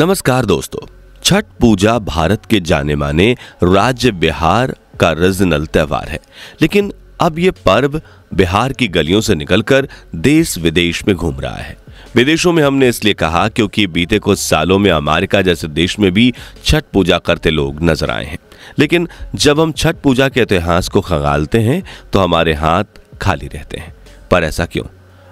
नमस्कार दोस्तों, छठ पूजा भारत के जाने माने राज्य बिहार का रीजनल त्योहार है। लेकिन अब ये पर्व बिहार की गलियों से निकलकर देश विदेश में घूम रहा है। विदेशों में हमने इसलिए कहा क्योंकि बीते कुछ सालों में अमेरिका जैसे देश में भी छठ पूजा करते लोग नजर आए हैं। लेकिन जब हम छठ पूजा के इतिहास को खंगालते हैं तो हमारे हाथ खाली रहते हैं। पर ऐसा क्यों?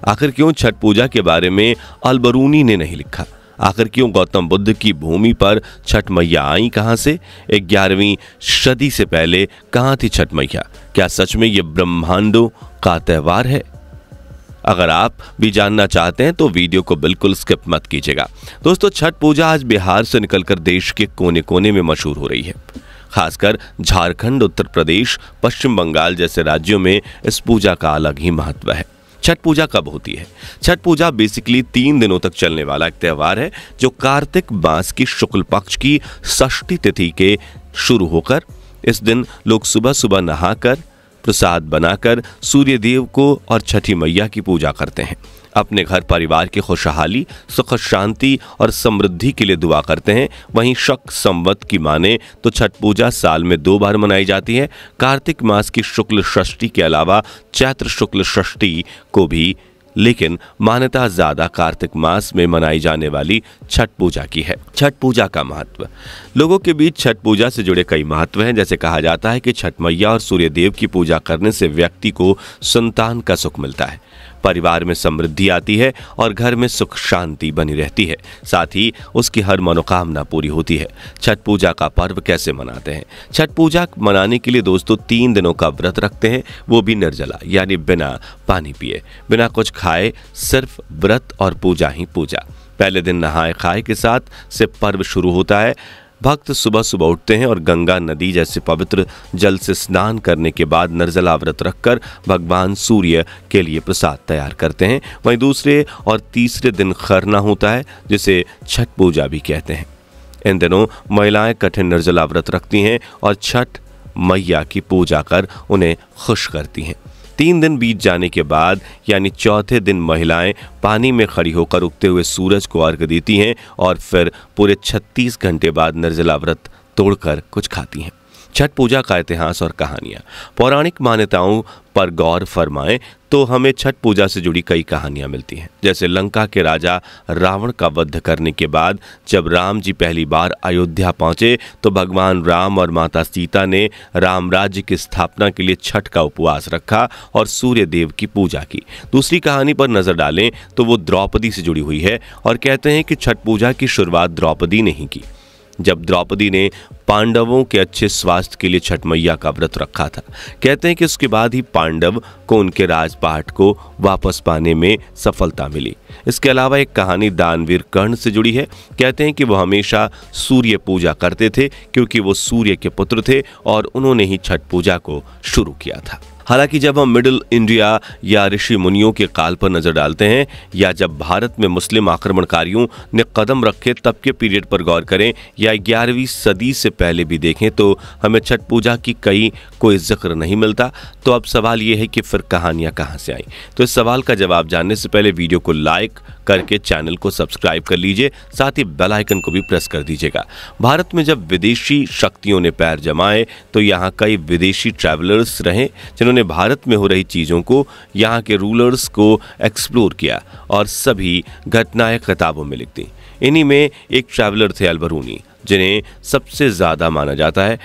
आखिर क्यों छठ पूजा के बारे में अल-बरूनी ने नहीं लिखा? आखिर क्यों गौतम बुद्ध की भूमि पर छठ मैया आई कहां से? 11वीं सदी से पहले कहां थी छठ मैया? क्या सच में ये ब्रह्मांडों का त्योहार है? अगर आप भी जानना चाहते हैं तो वीडियो को बिल्कुल स्किप मत कीजिएगा। दोस्तों, छठ पूजा आज बिहार से निकलकर देश के कोने कोने में मशहूर हो रही है। खासकर झारखंड, उत्तर प्रदेश, पश्चिम बंगाल जैसे राज्यों में इस पूजा का अलग ही महत्व है। छठ पूजा कब होती है? छठ पूजा बेसिकली 3 दिनों तक चलने वाला एक त्योहार है जो कार्तिक मास की शुक्ल पक्ष की षष्ठी तिथि के शुरू होकर इस दिन लोग सुबह सुबह नहाकर प्रसाद बनाकर सूर्य देव को और छठी मैया की पूजा करते हैं। अपने घर परिवार की खुशहाली, सुख, शांति और समृद्धि के लिए दुआ करते हैं। वहीं शक संवत की माने तो छठ पूजा साल में 2 बार मनाई जाती है। कार्तिक मास की शुक्ल षष्ठी के अलावा चैत्र शुक्ल षष्ठी को भी, लेकिन मान्यता ज्यादा कार्तिक मास में मनाई जाने वाली छठ पूजा की है। छठ पूजा का महत्व। लोगों के बीच छठ पूजा से जुड़े कई महत्व हैं। जैसे कहा जाता है कि छठ मैया और सूर्य देव की पूजा करने से व्यक्ति को संतान का सुख मिलता है, परिवार में समृद्धि आती है और घर में सुख शांति बनी रहती है। साथ ही उसकी हर मनोकामना पूरी होती है। छठ पूजा का पर्व कैसे मनाते हैं? छठ पूजा मनाने के लिए दोस्तों 3 दिनों का व्रत रखते हैं, वो भी निर्जला, यानी बिना पानी पिए, बिना कुछ खाए, सिर्फ व्रत और पूजा ही पूजा। पहले दिन नहाए खाए के साथ से पर्व शुरू होता है। भक्त सुबह सुबह उठते हैं और गंगा नदी जैसे पवित्र जल से स्नान करने के बाद निर्जला व्रत रखकर भगवान सूर्य के लिए प्रसाद तैयार करते हैं। वहीं दूसरे और तीसरे दिन खरना होता है, जिसे छठ पूजा भी कहते हैं। इन दिनों महिलाएं कठिन निर्जला व्रत रखती हैं और छठ मैया की पूजा कर उन्हें खुश करती हैं। 3 दिन बीत जाने के बाद यानी चौथे दिन महिलाएं पानी में खड़ी होकर उगते हुए सूरज को अर्घ्य देती हैं और फिर पूरे 36 घंटे बाद निर्जला व्रत तोड़कर कुछ खाती हैं। छठ पूजा का इतिहास और कहानियां। पौराणिक मान्यताओं पर गौर फरमाएं तो हमें छठ पूजा से जुड़ी कई कहानियां मिलती हैं। जैसे लंका के राजा रावण का वध करने के बाद जब राम जी पहली बार अयोध्या पहुंचे तो भगवान राम और माता सीता ने राम राज्य की स्थापना के लिए छठ का उपवास रखा और सूर्य देव की पूजा की। दूसरी कहानी पर नजर डालें तो वो द्रौपदी से जुड़ी हुई है और कहते हैं कि छठ पूजा की शुरुआत द्रौपदी ने ही की। जब द्रौपदी ने पांडवों के अच्छे स्वास्थ्य के लिए छठ मैया का व्रत रखा था। कहते हैं कि उसके बाद ही पांडव को उनके राजपाट को वापस पाने में सफलता मिली। इसके अलावा एक कहानी दानवीर कर्ण से जुड़ी है। कहते हैं कि वो हमेशा सूर्य पूजा करते थे क्योंकि वो सूर्य के पुत्र थे और उन्होंने ही छठ पूजा को शुरू किया था। हालांकि जब हम मिडिल इंडिया या ऋषि मुनियों के काल पर नजर डालते हैं या जब भारत में मुस्लिम आक्रमणकारियों ने कदम रखे तब के पीरियड पर गौर करें या 11वीं सदी से पहले भी देखें तो हमें छठ पूजा की कोई जिक्र नहीं मिलता। तो अब सवाल ये है कि फिर कहानियां कहां से आई? तो इस सवाल का जवाब जानने से पहले वीडियो को लाइक करके चैनल को सब्सक्राइब कर लीजिए, साथ ही बेल आइकन को भी प्रेस कर दीजिएगा। भारत में जब विदेशी शक्तियों ने पैर जमाए तो यहाँ कई विदेशी ट्रैवलर्स रहे जिन्होंने भारत में हो रही चीज़ों को, यहाँ के रूलर्स को एक्सप्लोर किया और सभी घटनाएं किताबों में लिख दी। इन्हीं में एक ट्रैवलर थे अल-बरूनी, जिन्हें सबसे ज़्यादा माना जाता है।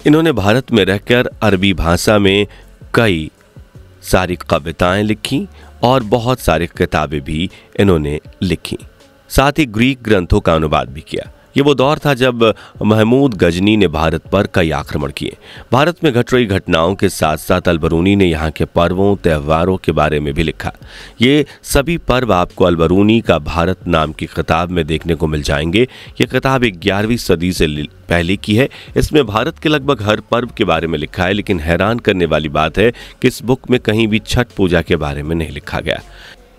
इन्होंने भारत में रहकर अरबी भाषा में कई सारी कविताएं लिखी और बहुत सारी किताबें भी इन्होंने लिखी। साथ ही ग्रीक ग्रंथों का अनुवाद भी किया। ये वो दौर था जब महमूद गजनी ने भारत पर कई आक्रमण किए। भारत में घट रही घटनाओं के साथ साथ अल-बरूनी ने यहाँ के पर्वों त्योहारों के बारे में भी लिखा। ये सभी पर्व आपको अल-बरूनी का भारत नाम की किताब में देखने को मिल जाएंगे। ये किताब 11वीं सदी से पहले की है। इसमें भारत के लगभग हर पर्व के बारे में लिखा है, लेकिन हैरान करने वाली बात है कि इस बुक में कहीं भी छठ पूजा के बारे में नहीं लिखा गया।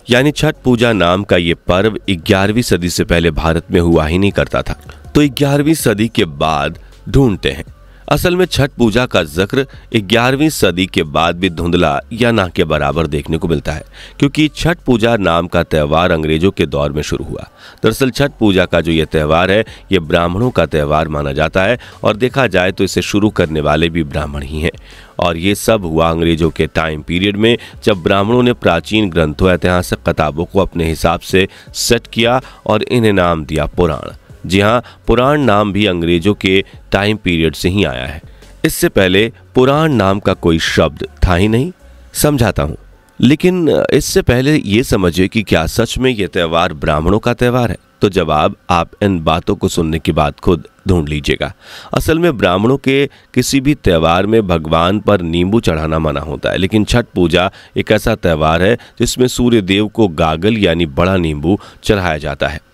यानी छठ पूजा नाम का ये पर्व 11वीं सदी से पहले भारत में हुआ ही नहीं करता था। तो 11वीं सदी के बाद ढूंढते हैं असल में छठ पूजा का जिक्र 11वीं सदी के बाद भी धुंधला या ना के बराबर देखने को मिलता है, क्योंकि छठ पूजा नाम का त्यौहार अंग्रेजों के दौर में शुरू हुआ। दरअसल छठ पूजा का जो ये त्यौहार है, ये ब्राह्मणों का त्यौहार माना जाता है और देखा जाए तो इसे शुरू करने वाले भी ब्राह्मण ही हैं। और ये सब हुआ अंग्रेजों के टाइम पीरियड में, जब ब्राह्मणों ने प्राचीन ग्रंथों, ऐतिहासिक किताबों को अपने हिसाब से सेट किया और इन्हें नाम दिया पुराण। जी हाँ, पुराण नाम भी अंग्रेजों के टाइम पीरियड से ही आया है। इससे पहले पुराण नाम का कोई शब्द था ही नहीं। समझाता हूँ, लेकिन इससे पहले ये समझिए कि क्या सच में ये त्यौहार ब्राह्मणों का त्यौहार है? तो जवाब आप इन बातों को सुनने के बाद खुद ढूंढ लीजिएगा। असल में ब्राह्मणों के किसी भी त्यौहार में भगवान पर नींबू चढ़ाना मना होता है, लेकिन छठ पूजा एक ऐसा त्यौहार है जिसमें सूर्य देव को गागल यानी बड़ा नींबू चढ़ाया जाता है।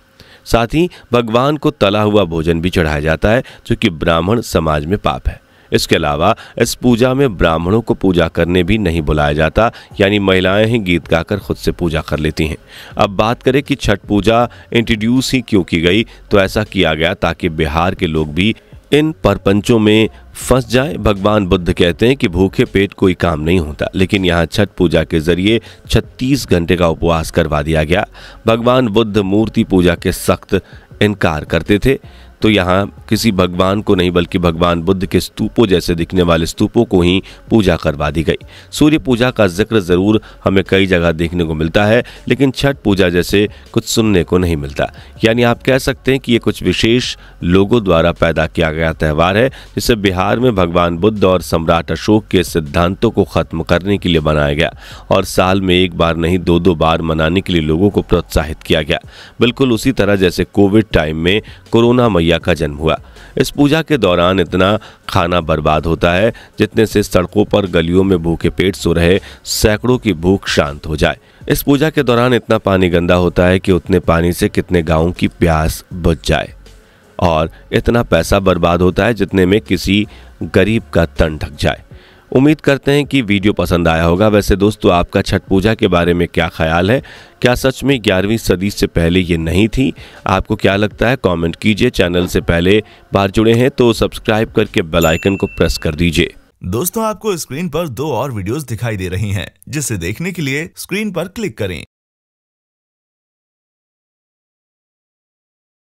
साथ ही भगवान को तला हुआ भोजन भी चढ़ाया जाता है, जो कि ब्राह्मण समाज में पाप है। इसके अलावा इस पूजा में ब्राह्मणों को पूजा करने भी नहीं बुलाया जाता, यानी महिलाएं ही गीत गाकर खुद से पूजा कर लेती हैं। अब बात करें कि छठ पूजा इंट्रोड्यूस ही क्यों की गई, तो ऐसा किया गया ताकि बिहार के लोग भी इन परपंचों में फंस जाए। भगवान बुद्ध कहते हैं कि भूखे पेट कोई काम नहीं होता, लेकिन यहाँ छठ पूजा के जरिए 36 घंटे का उपवास करवा दिया गया। भगवान बुद्ध मूर्ति पूजा के सख्त इनकार करते थे, तो यहाँ किसी भगवान को नहीं बल्कि भगवान बुद्ध के स्तूपों जैसे दिखने वाले स्तूपों को ही पूजा करवा दी गई। सूर्य पूजा का जिक्र जरूर हमें कई जगह देखने को मिलता है, लेकिन छठ पूजा जैसे कुछ सुनने को नहीं मिलता। यानी आप कह सकते हैं कि ये कुछ विशेष लोगों द्वारा पैदा किया गया त्यौहार है, जिसे बिहार में भगवान बुद्ध और सम्राट अशोक के सिद्धांतों को खत्म करने के लिए बनाया गया और साल में एक बार नहीं 2-2 बार मनाने के लिए लोगों को प्रोत्साहित किया गया। बिल्कुल उसी तरह जैसे कोविड टाइम में कोरोना मैया का जन्म हुआ। इस पूजा के दौरान इतना खाना बर्बाद होता है जितने से सड़कों पर गलियों में भूखे पेट सो रहे सैकड़ों की भूख शांत हो जाए। इस पूजा के दौरान इतना पानी गंदा होता है कि उतने पानी से कितने गांवों की प्यास बुझ जाए, और इतना पैसा बर्बाद होता है जितने में किसी गरीब का तन ढक जाए। उम्मीद करते हैं कि वीडियो पसंद आया होगा। वैसे दोस्तों, आपका छठ पूजा के बारे में क्या ख्याल है? क्या सच में 11वीं सदी से पहले ये नहीं थी? आपको क्या लगता है? कमेंट कीजिए। चैनल से पहले बार जुड़े हैं तो सब्सक्राइब करके बेल आइकन को प्रेस कर दीजिए। दोस्तों, आपको स्क्रीन पर 2 और वीडियोस दिखाई दे रही हैं, जिसे देखने के लिए स्क्रीन पर क्लिक करें।